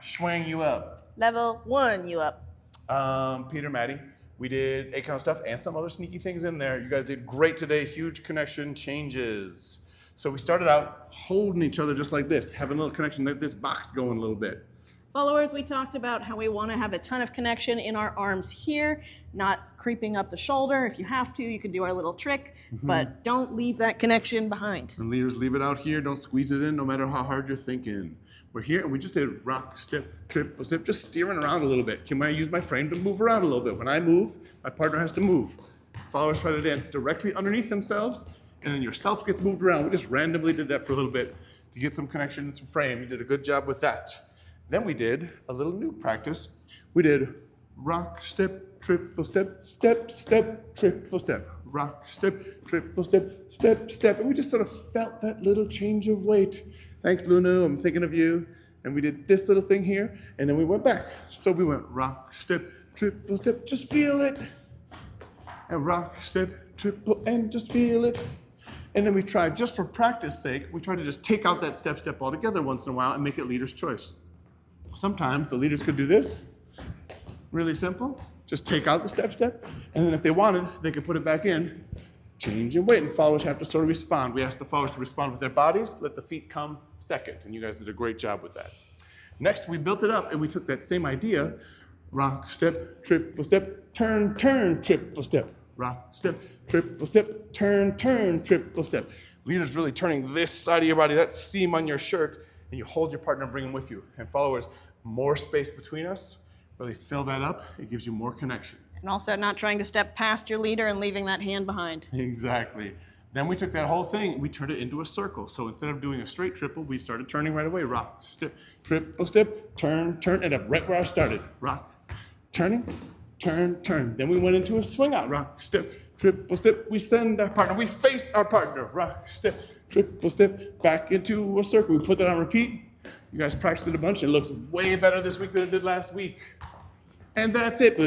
Swing you up. Level 1, you up. Peter, Maddie, we did 8 count stuff and some other sneaky things in there. You guys did great today. Huge connection changes. So we started out holding each other just like this, having a little connection, let this box going a little bit. Followers, we talked about how we want to have a ton of connection in our arms here, not creeping up the shoulder. If you have to, you can do our little trick, but don't leave that connection behind. And leaders, leave it out here. Don't squeeze it in no matter how hard you're thinking. We're here and we just did rock, step, triple step, just steering around a little bit. Can I use my frame to move around a little bit? When I move, my partner has to move. Followers try to dance directly underneath themselves, and then yourself gets moved around. We just randomly did that for a little bit to get some connection and some frame. You did a good job with that. Then we did a little new practice. We did rock, step, triple step, step, step, triple step, rock, step, triple step, step, step. And we just sort of felt that little change of weight. Thanks, Luna, I'm thinking of you. And we did this little thing here, and then we went back. So we went rock, step, triple step, just feel it. And rock, step, triple, and just feel it. And then we tried, just for practice sake, we tried to just take out that step, step altogether once in a while and make it leader's choice. Sometimes the leaders could do this, really simple, just take out the step, step, and then if they wanted, they could put it back in, change and wait, and followers have to sort of respond. We asked the followers to respond with their bodies, let the feet come second, and you guys did a great job with that. Next, we built it up, and we took that same idea, rock, step, triple step, turn, turn, triple step, rock, step, triple step, turn, turn, triple step. Leaders really turning this side of your body, that seam on your shirt, and you hold your partner and bring them with you. And followers, more space between us, really fill that up. It gives you more connection. And also not trying to step past your leader and leaving that hand behind. Exactly. Then we took that whole thing, we turned it into a circle. So instead of doing a straight triple, we started turning right away. Rock, step, triple step, turn, turn, and up right where I started. Rock, turning, turn, turn. Then we went into a swing out. Rock, step, triple step. We send our partner, we face our partner. Rock, step, triple step, back into a circle. We put that on repeat. You guys practiced it a bunch. It looks way better this week than it did last week. And that's it.